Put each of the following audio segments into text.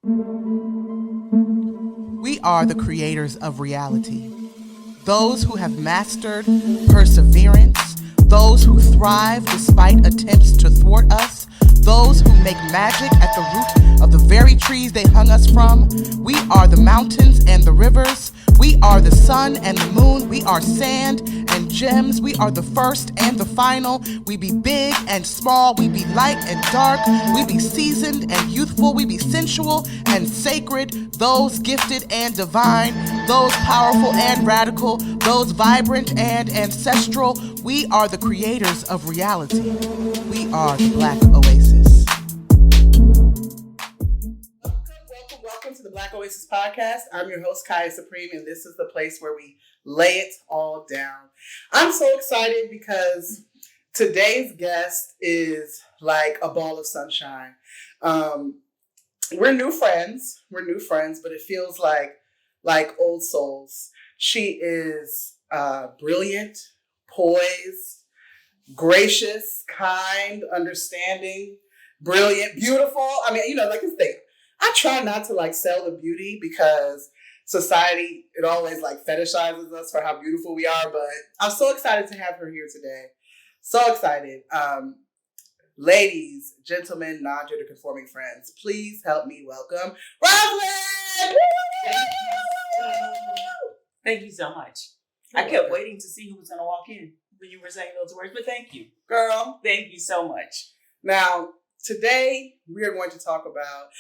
We are the creators of reality. Those who have mastered perseverance, those who thrive despite attempts to thwart us, those who make magic at the root of the very trees they hung us from. We are the mountains and the rivers. We are the sun and the moon. We are sand and gems. We are the first and the final. We be big and small. We be light and dark. We be seasoned and youthful. We be sensual and sacred. Those gifted and divine. Those powerful and radical. Those vibrant and ancestral. We are the creators of reality. We are the Black Oasis. Welcome to the Black Oasis podcast. I'm your host, Kaya Supreme, and this is the place where we lay it all down. I'm so excited because today's guest is like a ball of sunshine. We're new friends, but it feels like old souls. She is brilliant, poised, gracious, kind, understanding, brilliant, beautiful. I mean, like this thing. I try not to sell the beauty because society, it always fetishizes us for how beautiful we are. But I'm so excited to have her here today. So excited. Ladies, gentlemen, non-gender conforming friends, please help me welcome Rosalind! Thank you so much. I kept waiting to see who was going to walk in when you were saying those words, but thank you. Girl. Thank you so much. Now, today we are going to talk about,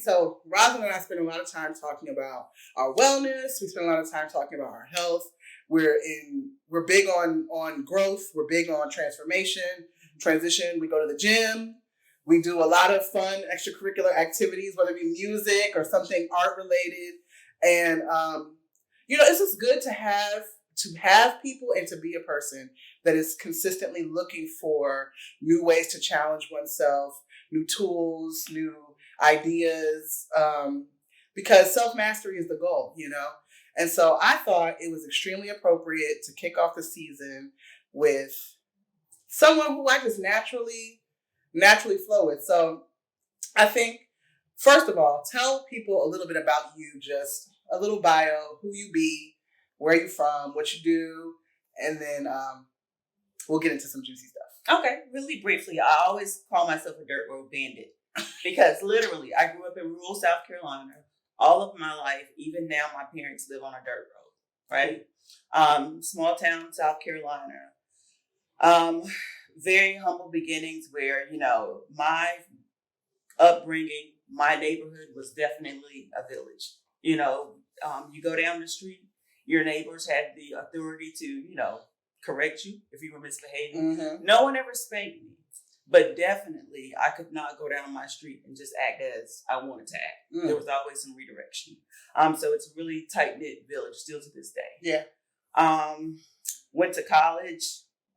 so Rosalind and I spend a lot of time talking about our wellness. We spend a lot of time talking about our health. We're big on growth. We're big on transformation, transition. We go to the gym. We do a lot of fun extracurricular activities, whether it be music or something art related. And, it's just good to have people and to be a person that is consistently looking for new ways to challenge oneself, new tools, new ideas, because self-mastery is the goal, And so I thought it was extremely appropriate to kick off the season with someone who I just naturally flow with. So I think, first of all, tell people a little bit about you, just a little bio, who you be, where you from, what you do, and then we'll get into some juicy stuff. Okay, really briefly, I always call myself a dirt road bandit because literally I grew up in rural South Carolina. All of my life, even now, my parents live on a dirt road, right? Small town, South Carolina. Very humble beginnings where, my upbringing, my neighborhood was definitely a village. You go down the street, your neighbors had the authority to, correct you if you were misbehaving. Mm-hmm. No one ever spanked me, but definitely I could not go down my street and just act as I wanted to act. Mm. There was always some redirection. So it's a really tight-knit village still to this day. Yeah. Went to college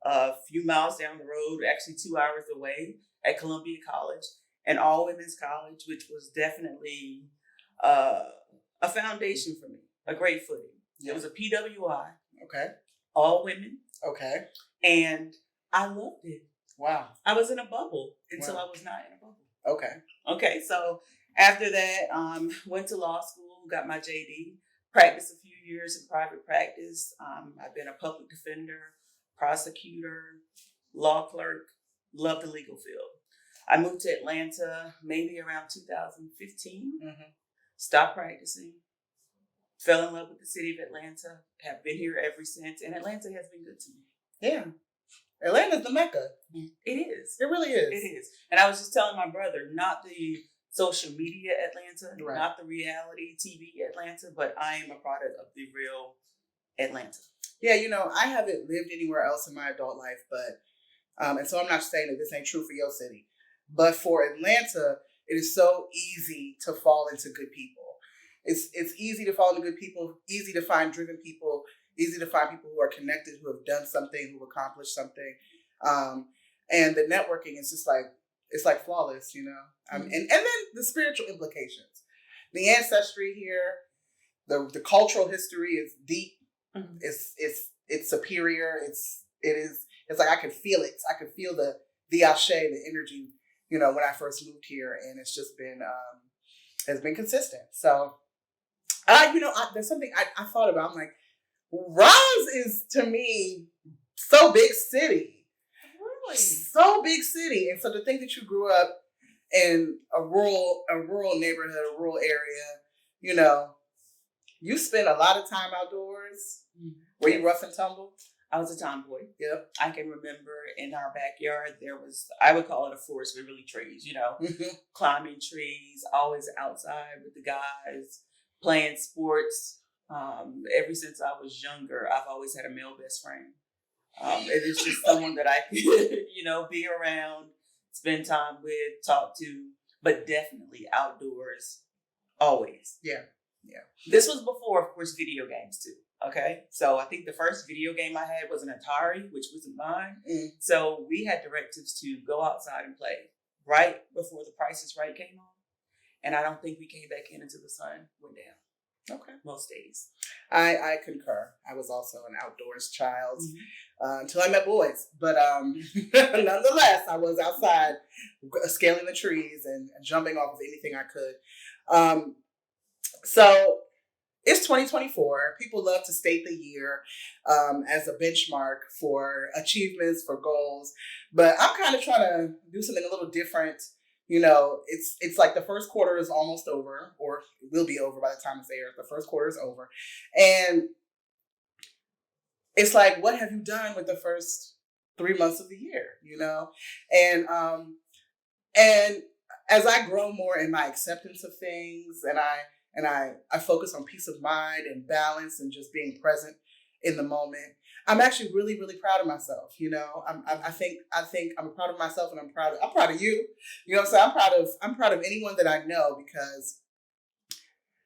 a few miles down the road, actually 2 hours away at Columbia College, an all-women's college, which was definitely a foundation for me, a great footing. Yeah. It was a PWI. Okay. All women. Okay. And I loved it. Wow. I was in a bubble until I was not in a bubble. Okay. Okay, so after that, went to law school, got my JD, practiced a few years in private practice. I've been a public defender, prosecutor, law clerk, love the legal field. I moved to Atlanta maybe around 2015, stopped practicing, fell in love with the city of Atlanta, have been here ever since, and Atlanta has been good to me. Yeah. Atlanta's the Mecca. It is. It really is. It is. And I was just telling my brother, not the social media Atlanta, right, not the reality TV Atlanta, but I am a product of the real Atlanta. Yeah, I haven't lived anywhere else in my adult life, but, and so I'm not saying that this ain't true for your city, but for Atlanta, it is so easy to fall into good people. It's easy to fall into good people, easy to find driven people, easy to find people who are connected, who have done something, who have accomplished something. And the networking is just it's flawless, and then the spiritual implications, the ancestry here, the cultural history is deep. Mm-hmm. It's superior. It's like I could feel it. I could feel the ashe, the energy, when I first moved here, and it's just been has been consistent. So, there's something I thought about. I'm like, Roz is to me so big city, Really? so big city, and so to think that you grew up in a rural neighborhood, a rural area, you know, you spend a lot of time outdoors. Were you rough and tumble? I was a tomboy. Yep. I can remember in our backyard there was, I would call it a forest with really trees, climbing trees, always outside with the guys, playing sports. Ever since I was younger, I've always had a male best friend. It is just someone that I could, be around, spend time with, talk to, but definitely outdoors, always. Yeah. This was before, of course, video games too. Okay, so I think the first video game I had was an Atari, which wasn't mine. So we had directives to go outside and play right before The Price is Right came on, and I don't think we came back in until the sun went down. Okay. Most days. I concur. I was also an outdoors child until I met boys. But nonetheless, I was outside scaling the trees and jumping off of anything I could. So it's 2024. People love to state the year as a benchmark for achievements, for goals. But I'm kind of trying to do something a little different. It's like the first quarter is almost over, or it will be over by the time it's aired. The first quarter is over. And it's like, what have you done with the first 3 months of the year? And as I grow more in my acceptance of things, and I focus on peace of mind and balance and just being present in the moment, I'm actually really, really proud of myself. I think I'm proud of myself, and I'm proud of you. You know what I'm saying? I'm proud of anyone that I know, because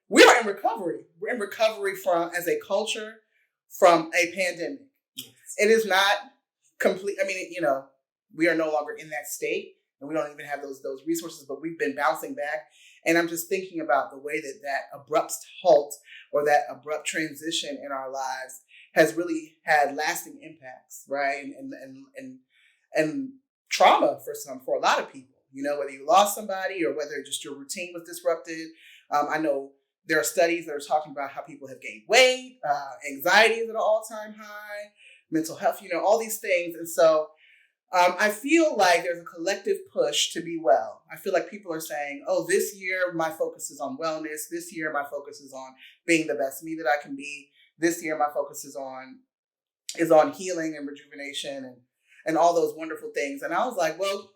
we are in recovery. We're in recovery as a culture from a pandemic. Yes. It is not complete. I mean, we are no longer in that state, and we don't even have those resources, but we've been bouncing back. And I'm just thinking about the way that abrupt halt or that abrupt transition in our lives has really had lasting impacts, right? And trauma for a lot of people, whether you lost somebody or whether just your routine was disrupted. I know there are studies that are talking about how people have gained weight, anxiety is at an all-time high, mental health, all these things. And so I feel like there's a collective push to be well. I feel like people are saying, oh, this year my focus is on wellness. This year my focus is on being the best me that I can be. This year my focus is on healing and rejuvenation and all those wonderful things. And I was like, well,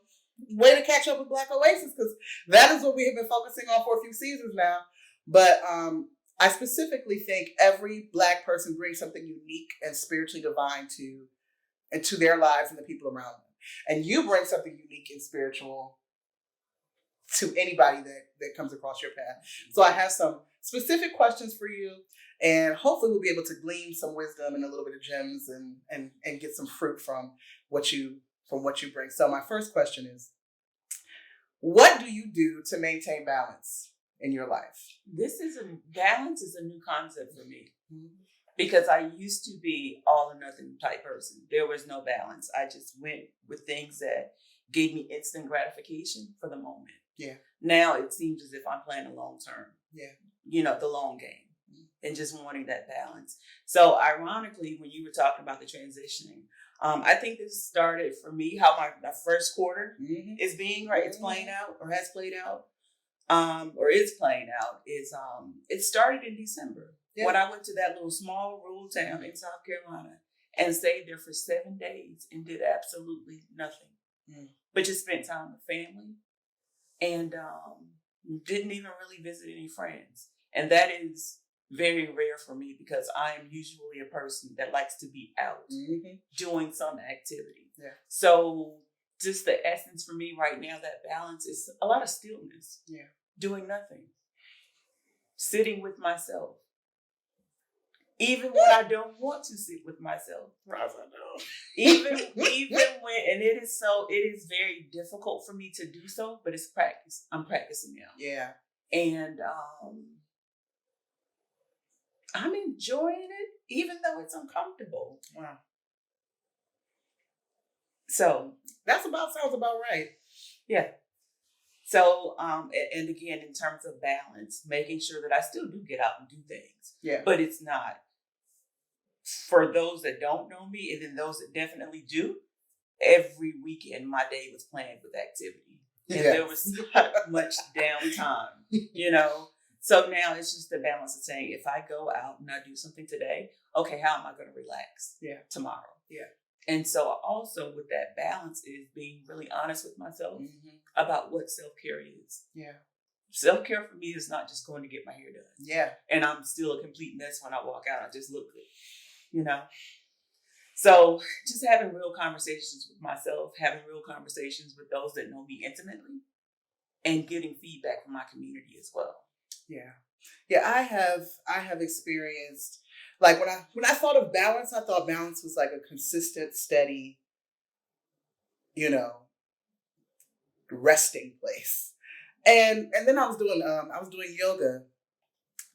way to catch up with Black Oasis, because that is what we have been focusing on for a few seasons now. But I specifically think every Black person brings something unique and spiritually divine to their lives and the people around them. And you bring something unique and spiritual to anybody that comes across your path. So I have some specific questions for you, and hopefully we'll be able to glean some wisdom and a little bit of gems and get some fruit from what you bring. So my first question is, what do you do to maintain balance in your life? Balance is a new concept for me. Because I used to be all or nothing type person. There was no balance. I just went with things that gave me instant gratification for the moment. Yeah. Now it seems as if I'm playing a long term. Yeah. The long game. And just wanting that balance. So ironically, when you were talking about the transitioning, I think this started for me, how my first quarter is being, right? It's playing out, or has played out, or is playing out, is it started in December. Yeah. When I went to that little small rural town in South Carolina and stayed there for 7 days and did absolutely nothing, but just spent time with family and didn't even really visit any friends. And that is very rare for me, because I am usually a person that likes to be out doing some activity. Yeah. So just the essence for me right now, that balance is a lot of stillness. Yeah. Doing nothing. Sitting with myself. Even when I don't want to sit with myself. Even when, and it is very difficult for me to do so, but it's practice. I'm practicing now. Yeah. And I'm enjoying it, even though it's uncomfortable. Wow. So sounds about right. Yeah. So, and again, in terms of balance, making sure that I still do get out and do things, Yeah. but it's not for those that don't know me, and then those that definitely do. Every weekend, my day was planned with activity, and there was not much downtime, you know. So now it's just the balance of saying, if I go out and I do something today, okay, how am I going to relax tomorrow? Yeah. And so also with that balance is being really honest with myself about what self-care is. Yeah. Self-care for me is not just going to get my hair done. Yeah. And I'm still a complete mess when I walk out. I just look good, you know? So just having real conversations with myself, having real conversations with those that know me intimately, and getting feedback from my community as well. Yeah. Yeah, I have experienced, like, when I thought of balance, I thought balance was like a consistent, steady, you know, resting place. And then I was doing yoga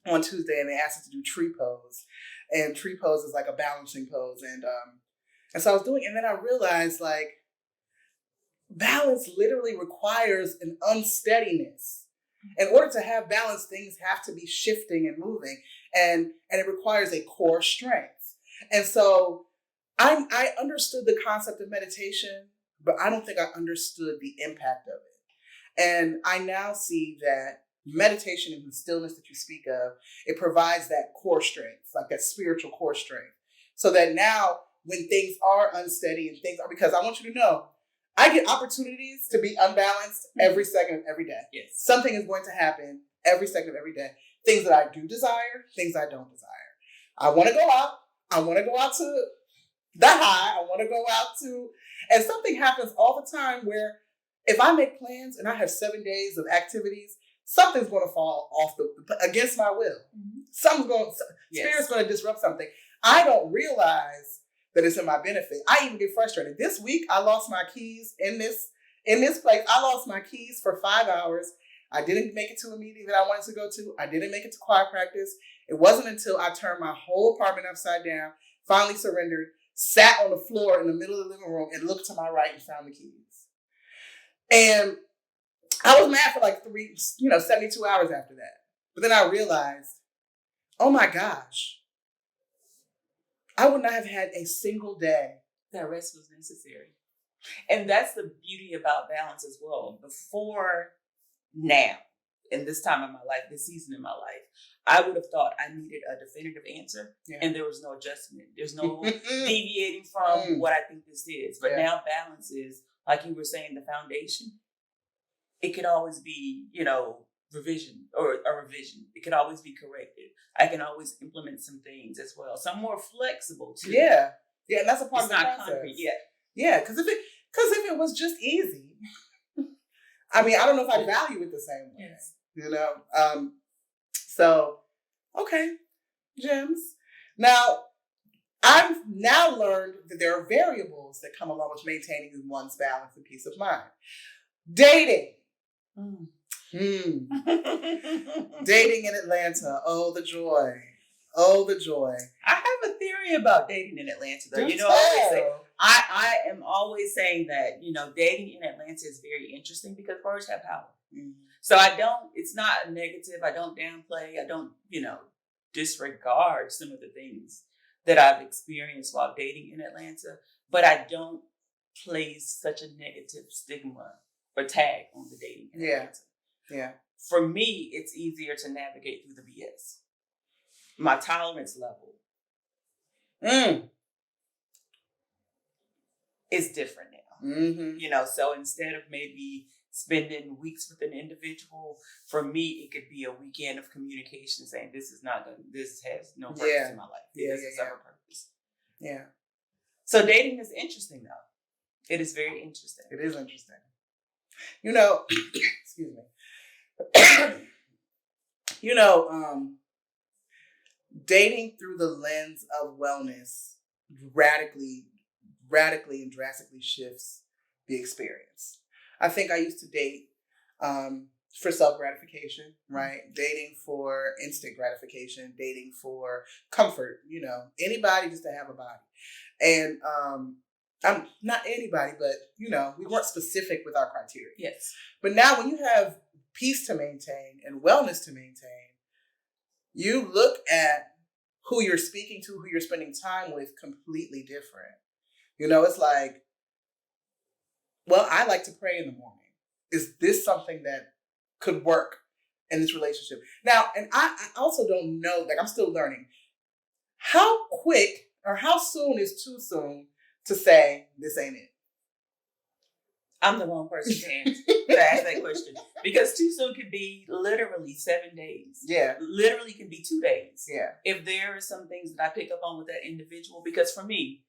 on Tuesday, and they asked us to do tree pose. And tree pose is like a balancing pose. And so I was doing, and then I realized, like, balance literally requires an unsteadiness. In order to have balance, things have to be shifting and moving, and it requires a core strength. And so I understood the concept of meditation, but I don't think I understood the impact of it. And I now see that meditation and the stillness that you speak of, it provides that core strength, like that spiritual core strength. So that now when things are unsteady and things are, because I want you to know, I get opportunities to be unbalanced every second of every day. Yes. Something is going to happen every second of every day. Things that I do desire, things I don't desire. I want to go out. I want to go out to the high. I want to go out to, and something happens all the time where if I make plans and I have 7 days of activities, something's going to fall off against my will. Spirit's going to disrupt something. I don't realize that it's in my benefit. I even get frustrated. This week, I lost my keys in this place. I lost my keys for 5 hours. I didn't make it to a meeting that I wanted to go to. I didn't make it to choir practice. It wasn't until I turned my whole apartment upside down, finally surrendered, sat on the floor in the middle of the living room, and looked to my right and found the keys. And I was mad for like 72 hours after that. But then I realized, oh my gosh, I would not have had a single day. That rest was necessary. And that's the beauty about balance as well. Before now, in this time of my life, this season in my life, I would have thought I needed a definitive answer, and there was no adjustment. There's no deviating from what I think this is. But now balance is, like you were saying, the foundation. It could always be, revision or a revision. It could always be corrected. I can always implement some things as well. So I'm more flexible too. Yeah. Yeah, and that's a part of the process. concrete. Yeah. Yeah, because if it was just easy, I mean, I don't know if I value it the same way. Yes. So, okay, gems. Now, I've now learned that there are variables that come along with maintaining one's balance and peace of mind. Dating. Dating in Atlanta. Oh, the joy. Oh, the joy. I have a theory about dating in Atlanta, though. I am always saying that, dating in Atlanta is very interesting because birds have power. Mm-hmm. So it's not a negative. I don't downplay. I don't, disregard some of the things that I've experienced while dating in Atlanta, but I don't place such a negative stigma or tag on the dating in Atlanta. Yeah. For me, it's easier to navigate through the BS. My tolerance level is different now. Mm-hmm. So instead of maybe spending weeks with an individual, for me, it could be a weekend of communication saying, this has no purpose in my life. This has a purpose. Yeah. So dating is interesting, though. It is very interesting. It is interesting. Excuse me. Dating through the lens of wellness radically and drastically shifts the experience. I think I used to date for self-gratification, right? Dating for instant gratification, dating for comfort, anybody just to have a body. And Not anybody, but we weren't specific with our criteria. Yes. But now when you have peace to maintain and wellness to maintain, you look at who you're speaking to, who you're spending time with completely different. It's like, well, I like to pray in the morning. Is this something that could work in this relationship? Now, and I also don't know, like I'm still learning. How quick or how soon is too soon to say this ain't it? I'm the wrong person to ask that question. Because too soon can be literally 7 days. Yeah. Literally can be 2 days. Yeah. If there are some things that I pick up on with that individual, because for me,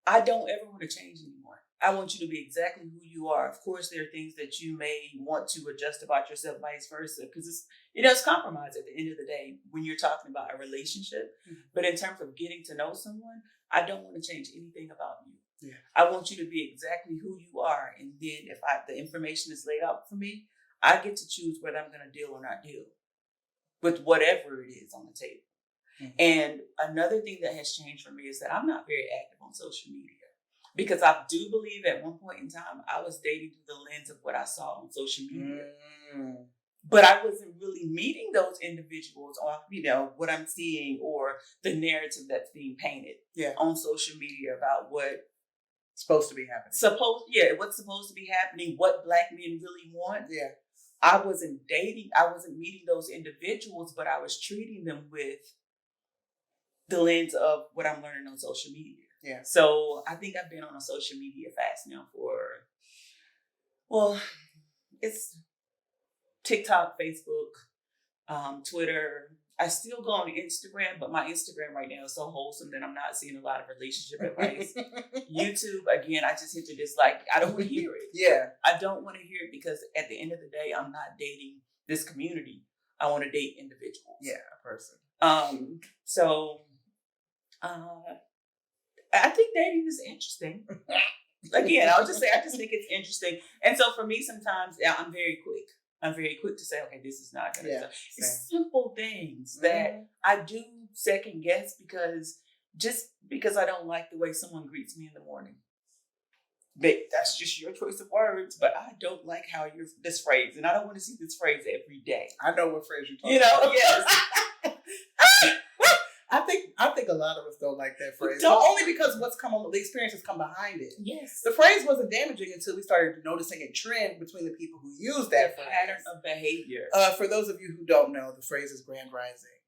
I don't ever want to change anymore. I want you to be exactly who you are. Of course, there are things that you may want to adjust about yourself, vice versa, because it's compromise at the end of the day when you're talking about a relationship. Mm-hmm. But in terms of getting to know someone, I don't want to change anything about you. Yeah. I want you to be exactly who you are. And then if the information is laid out for me, I get to choose whether I'm going to deal or not deal with whatever it is on the table. Mm-hmm. And another thing that has changed for me is that I'm not very active on social media. Because I do believe at one point in time, I was dating through the lens of what I saw on social media. Mm. But I wasn't really meeting those individuals off, what I'm seeing or the narrative that's being painted on social media about what's supposed to be happening. What's supposed to be happening, what Black men really want. Yeah. I wasn't meeting those individuals, but I was treating them with the lens of what I'm learning on social media. Yeah. So I think I've been on a social media fast now it's TikTok, Facebook, Twitter. I still go on Instagram, but my Instagram right now is so wholesome that I'm not seeing a lot of relationship advice. YouTube, again, I just hit the dislike. I don't want to hear it. Yeah. I don't want to hear it because at the end of the day, I'm not dating this community. I want to date individuals. Yeah, a person. I think dating is interesting. Again, I just think it's interesting. And so for me, sometimes I'm very quick. I'm very quick to say, okay, this is not going to happen. It's simple things that I do second guess because I don't like the way someone greets me in the morning. But that's just your choice of words. But I don't like how you're this phrase, and I don't want to see this phrase every day. I know what phrase you're talking about. Yes. I think a lot of us don't like that phrase. But only because the experience has come behind it. Yes. The phrase wasn't damaging until we started noticing a trend between the people who use that phrase. Pattern of behavior. For those of you who don't know, the phrase is grand rising.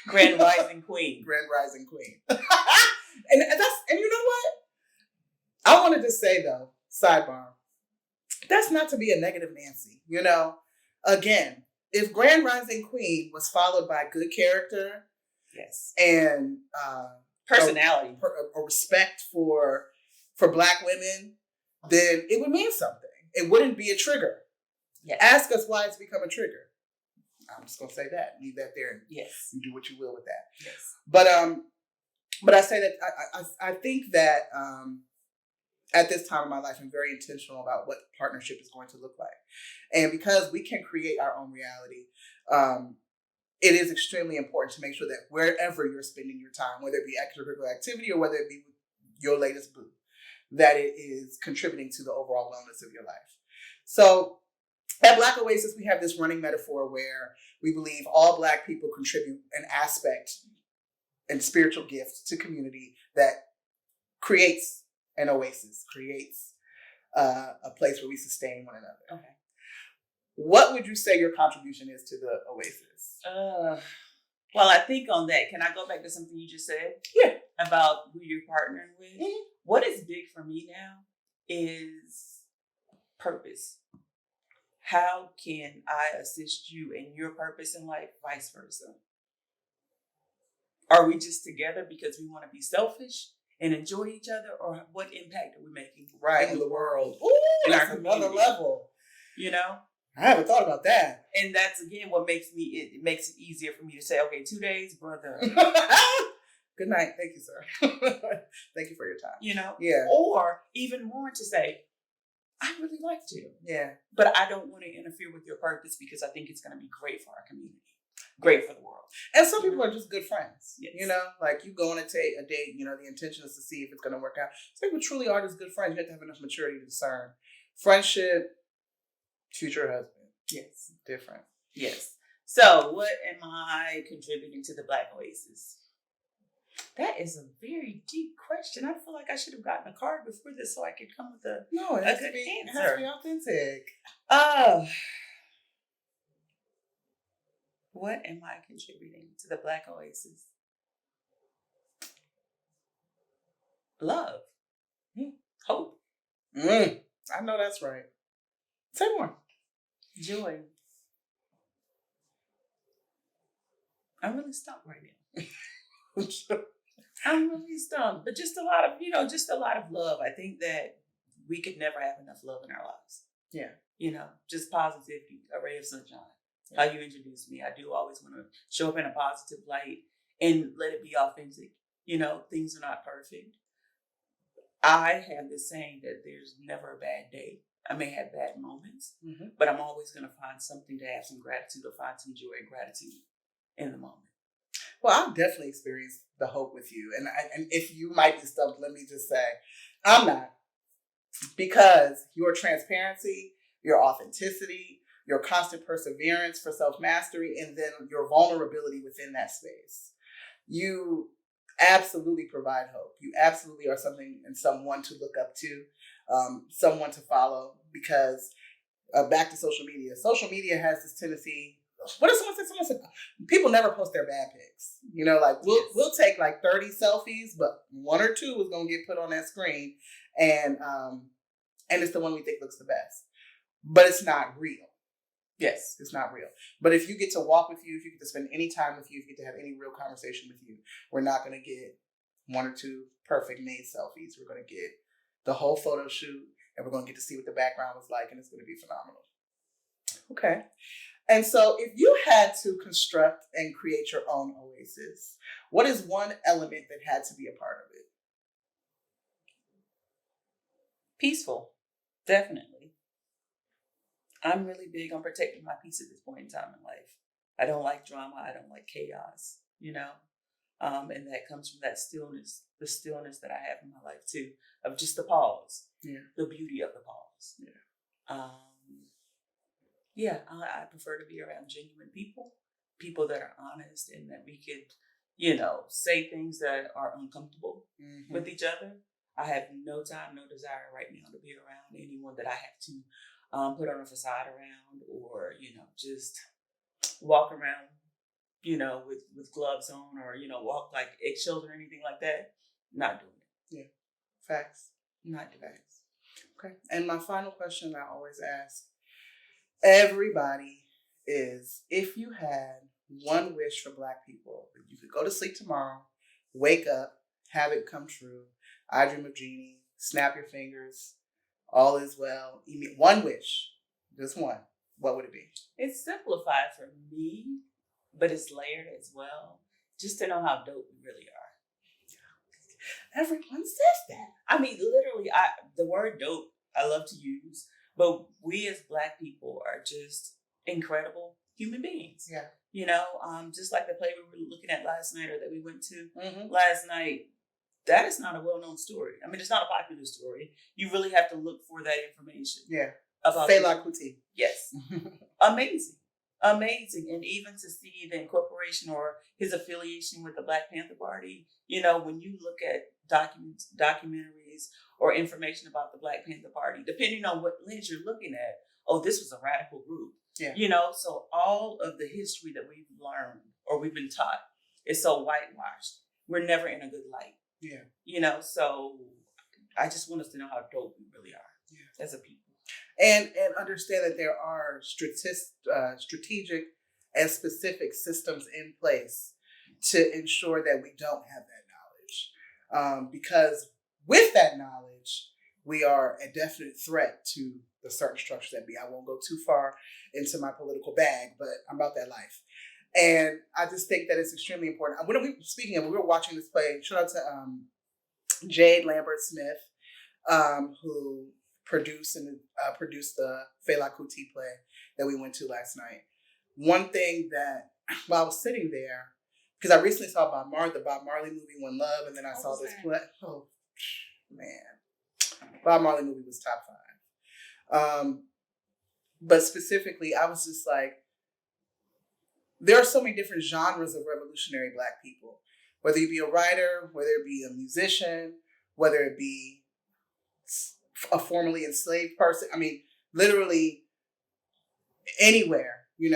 Grand rising queen. Grand rising queen. and you know what? I wanted to say though, sidebar, that's not to be a negative Nancy, Again, if grand rising queen was followed by good character, yes, and personality, a respect for Black women, then it would mean something. It wouldn't be a trigger. Yes. Ask us why it's become a trigger. I'm just gonna say that. Leave that there. And yes, you do what you will with that. Yes. But I say that I think that at this time in my life, I'm very intentional about what partnership is going to look like, and because we can create our own reality. It is extremely important to make sure that wherever you're spending your time, whether it be extracurricular activity or whether it be your latest boo, that it is contributing to the overall wellness of your life. So at Black Oasis, we have this running metaphor where we believe all Black people contribute an aspect and spiritual gift to community that creates an oasis, creates a place where we sustain one another. Okay. What would you say your contribution is to the oasis? Well, I think on that, can I go back to something you just said? Yeah. About who you're partnering with? Mm-hmm. What is big for me now is purpose. How can I assist you in your purpose in life, vice versa? Are we just together because we want to be selfish and enjoy each other, or what impact are we making in the world? Ooh, that's another level. I haven't thought about that. And that's, again, what makes it easier for me to say, okay, 2 days, brother. Good night. Thank you, sir. Thank you for your time. Yeah. Or even more to say, I really liked you. Yeah. But I don't want to interfere with your purpose because I think it's going to be great for our community, great for the world. And some people are just good friends. Yes. You know, like you go on a date, you know, the intention is to see if it's going to work out. Some people truly are just good friends. You have to have enough maturity to discern. Friendship, future husband. Yes. Different. Yes. So, what am I contributing to the Black Oasis? That is a very deep question. I feel like I should have gotten a card before this so I could come with a No, it a has good to be, it answer. has to be authentic. What am I contributing to the Black Oasis? Love. Hope. I know that's right. Say more. Joy. I'm really stumped right now. I'm really stumped. But just a lot of love. I think that we could never have enough love in our lives. Yeah. You know, just positivity, a ray of sunshine. How you introduced me. I do always want to show up in a positive light and let it be authentic. You know, things are not perfect. I have this saying that there's never a bad day. I may have bad moments, but I'm always going to find something to have some gratitude or find some joy and gratitude in the moment. Well, I've definitely experienced the hope with you. And if you might be stumped, let me just say, I'm not. Because your transparency, your authenticity, your constant perseverance for self-mastery, and then your vulnerability within that space. You absolutely provide hope. You absolutely are something and someone to look up to, someone to follow, because back to social media. Social media has this tendency. What if someone said, people never post their bad pics. You know, like we'll take like 30 selfies, but one or two is gonna get put on that screen, and it's the one we think looks the best. But it's not real. Yes, it's not real. But if you get to walk with you, if you get to spend any time with you, if you get to have any real conversation with you, we're not gonna get one or two perfect made selfies. We're gonna get the whole photo shoot, and we're gonna get to see what the background was like, and it's gonna be phenomenal. Okay. And so if you had to construct and create your own oasis, what is one element that had to be a part of it? Peaceful. Definitely. I'm really big on protecting my peace at this point in time in life. I don't like drama. I don't like chaos, you know? And that comes from that stillness, the stillness that I have in my life too, of just the pause, the beauty of the pause. I prefer to be around genuine people that are honest, and that we could, you know, say things that are uncomfortable with each other. I have no time, no desire right now to be around anyone that I have to put on a facade around, or, you know, just walk around, you know, with gloves on, or, you know, walk like eggshells or anything like that. Not doing it. Yeah. Facts. Not doing it. Okay. And my final question I always ask everybody is, if you had one wish for Black people, you could go to sleep tomorrow, wake up, have it come true, I dream of Jeannie, snap your fingers, all is well. One wish, just one. What would it be? It's simplified for me, but it's layered as well. Just to know how dope we really are. Everyone says that. I mean, literally, the word dope I love to use, but we as Black people are just incredible human beings. Yeah. You know, just like the play we were looking at last night, or that we went to last night. That is not a well-known story. I mean, it's not a popular story. You really have to look for that information. Yeah. About Fela Kuti. Yes. Amazing. And even to see the incorporation or his affiliation with the Black Panther Party, you know, when you look at documentaries or information about the Black Panther Party, depending on what lens you're looking at, oh, this was a radical group. Yeah. You know, so all of the history that we've learned or we've been taught is so whitewashed. We're never in a good light. Yeah. You know, so I just want us to know how dope we really are as a people. And understand that there are strategic and specific systems in place to ensure that we don't have that knowledge. Because with that knowledge, we are a definite threat to the certain structures that be. I won't go too far into my political bag, but I'm about that life. And I just think that it's extremely important. When we were watching this play, shout out to Jade Lambert Smith, who produced the Fela Kuti play that we went to last night. One thing that while I was sitting there, because I recently saw the Bob Marley movie One Love, and then I saw this play. Oh man, Bob Marley movie was top 5. But specifically, I was just like, there are so many different genres of revolutionary Black people. Whether you be a writer, whether it be a musician, whether it be a formerly enslaved person. I mean, literally anywhere, you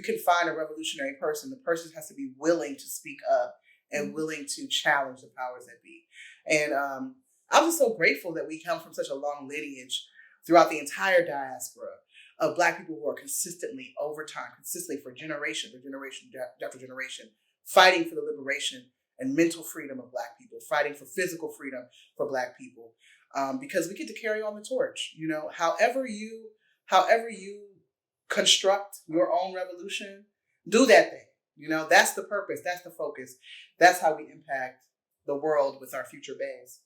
can find a revolutionary person. The person has to be willing to speak up and willing to challenge the powers that be. And I'm just so grateful that we come from such a long lineage throughout the entire diaspora of Black people who are consistently over time, consistently for generation after generation, fighting for the liberation and mental freedom of Black people, fighting for physical freedom for Black people, because we get to carry on the torch. However you construct your own revolution, do that thing. That's the purpose. That's the focus. That's how we impact the world with our future bays.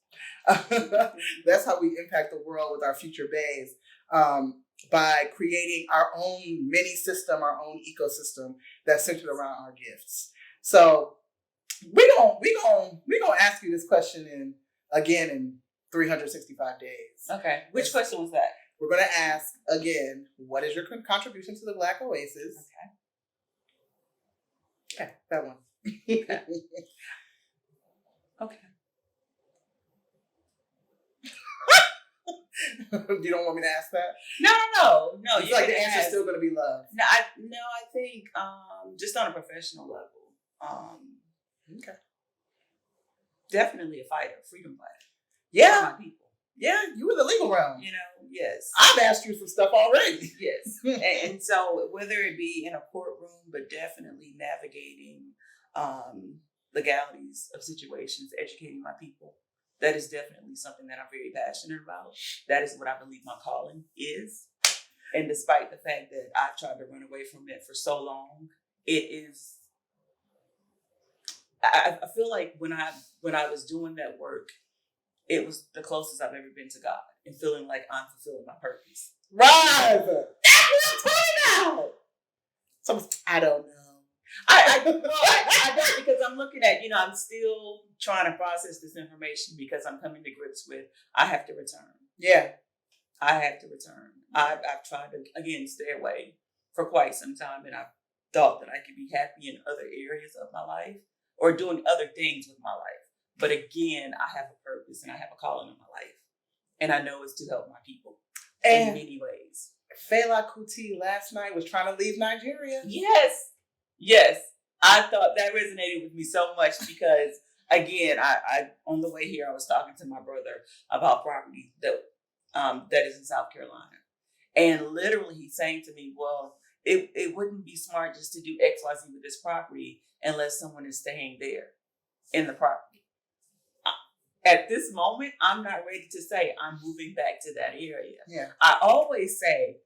That's how we impact the world with our future bays, by creating our own mini system, our own ecosystem that's centered around our gifts. So we gonna ask you this question in 365 days. Okay. Which question was that? We're gonna ask again, what is your contribution to the Black Oasis? Okay, that one. Okay. Okay. You don't want me to ask that? No. It's like the answer's still going to be love. I think just on a professional level, okay, definitely a fighter, freedom fighter. Yeah, for my people. Yeah, you were the legal realm. Yes. I've asked you some stuff already. Yes, and so whether it be in a courtroom, but definitely navigating legalities of situations, educating my people. That is definitely something that I'm very passionate about. That is what I believe my calling is. And despite the fact that I've tried to run away from it for so long, it is. I feel like when I was doing that work, it was the closest I've ever been to God and feeling like I'm fulfilling my purpose. Right. That's what I'm talking about. So I don't know. I don't, because I'm looking at, I'm still trying to process this information because I'm coming to grips with, I have to return. Yeah. I have to return. I've tried to, again, stay away for quite some time, and I've thought that I could be happy in other areas of my life or doing other things with my life. But again, I have a purpose and I have a calling in my life. And I know it's to help my people in many ways. Fela Kuti last night was trying to leave Nigeria. Yes. I thought that resonated with me so much because, again, I on the way here, I was talking to my brother about property that is in South Carolina. And literally he's saying to me, well, it wouldn't be smart just to do XYZ with this property unless someone is staying there in the property. At this moment, I'm not ready to say I'm moving back to that area. Yeah. I always say,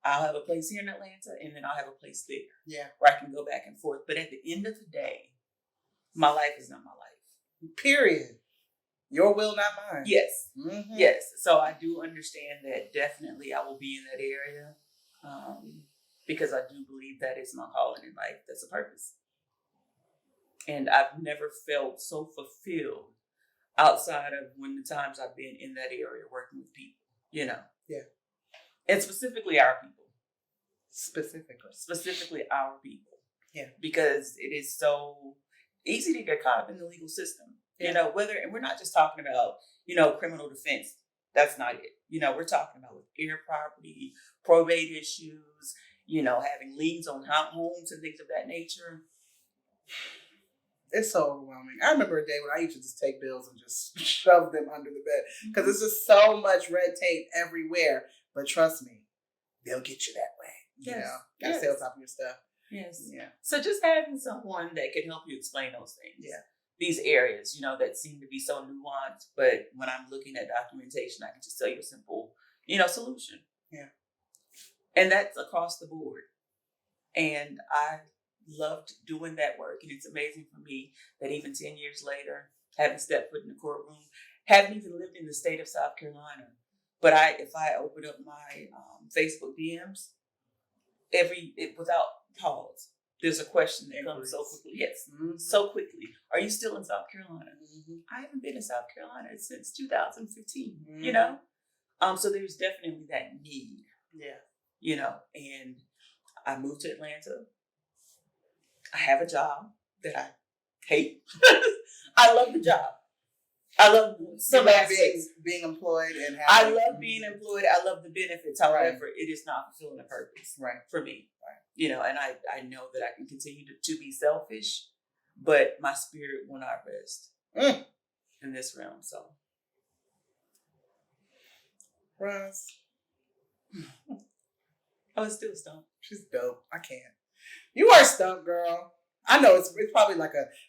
I'll have a place here in Atlanta, and then I'll have a place there. Yeah. Where I can go back and forth. But at the end of the day, my life is not my life. Period. Your will, not mine. Yes. Mm-hmm. Yes. So I do understand that definitely I will be in that area because I do believe that is my calling in life. That's a purpose. And I've never felt so fulfilled outside of when the times I've been in that area working with people, Yeah. And specifically our people. Specifically our people. Yeah. Because it is so easy to get caught up in the legal system. Yeah. And we're not just talking about, criminal defense. That's not it. We're talking about with air property, probate issues, having liens on homes and things of that nature. It's so overwhelming. I remember a day when I used to just take bills and just shove them under the bed because it's just so much red tape everywhere. But trust me, they'll get you that way. Gotta stay on top of your stuff. Yes. Yeah. So just having someone that can help you explain those things. Yeah. These areas, that seem to be so nuanced, but when I'm looking at documentation, I can just tell you a simple, solution. Yeah. And that's across the board. And I loved doing that work. And it's amazing for me that even 10 years later, haven't stepped foot in the courtroom, haven't even lived in the state of South Carolina. But if I open up my Facebook DMs, without pause, there's a question that comes so quickly. Yes, so quickly. Are you still in South Carolina? I haven't been in South Carolina since 2015. You know, so there's definitely that need. Yeah. You know, and I moved to Atlanta. I have a job that I hate. I love the job. I love some aspects. Being employed and I love being employed. I love the benefits. However, it is not fulfilling the purpose for me. Right. You know, and I know that I can continue to be selfish, but my spirit will not rest in this realm. So, Roz. Oh, it's still stumped. She's dope. I can't. You are stumped, girl. I know it's probably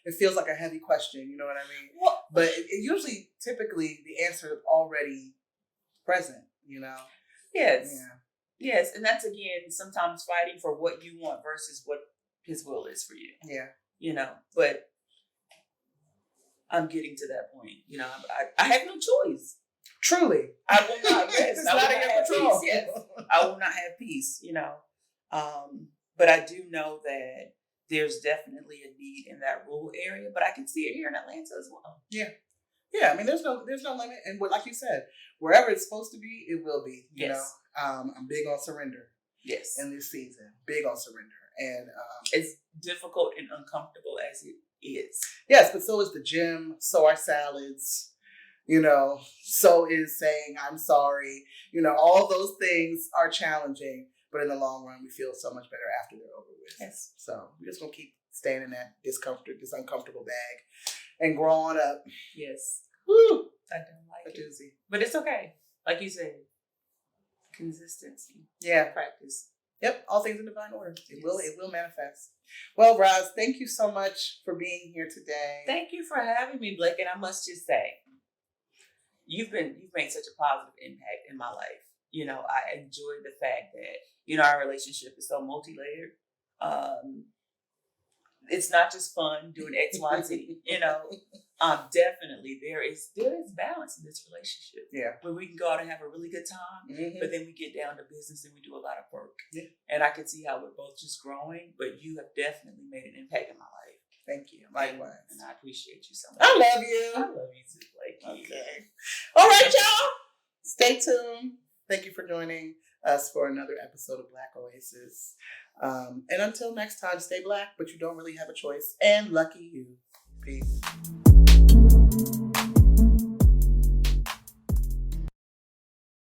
it feels like a heavy question, you know what I mean? Well, but it usually, typically, the answer is already present, you know? Yes. Yeah. Yes, and that's, again, sometimes fighting for what you want versus what his will is for you. Yeah. You know, but I'm getting to that point. You know, I have no choice. Truly. I will not rest. It's not in your control. Peace, yes. I will not have peace, you know. But I do know that there's definitely a need in that rural area, but I can see it here in Atlanta as well. Yeah. Yeah, I mean, there's no limit. And like you said, wherever it's supposed to be, it will be, you know. I'm big on surrender. Yes. In this season. Big on surrender. And it's difficult and uncomfortable as it is. Yes, but so is the gym. So are salads. You know, so is saying I'm sorry. You know, all those things are challenging. But in the long run, we feel so much better after they're over with. Yes. So we're just going to keep staying in that this uncomfortable bag and growing up. Yes. Woo! I don't like it. Doozy. But it's okay. Like you said, consistency. Yeah. Practice. Yep. All things in divine order. It will manifest. Well, Roz, thank you so much for being here today. Thank you for having me, Blake. And I must just say, you've made such a positive impact in my life. You know, I enjoy the fact that, you know, our relationship is so multi-layered. It's not just fun doing X, Y, Z. You know, definitely there is balance in this relationship. Yeah, where we can go out and have a really good time, but then we get down to business and we do a lot of work. Yeah, and I can see how we're both just growing. But you have definitely made an impact in my life. Thank you. Likewise, and I appreciate you so much. I love you. I love you too, Blake. Okay. All right, y'all. Stay tuned. Thank you for joining us for another episode of Black Oasis. And until next time, stay black, but you don't really have a choice. And lucky you. Peace.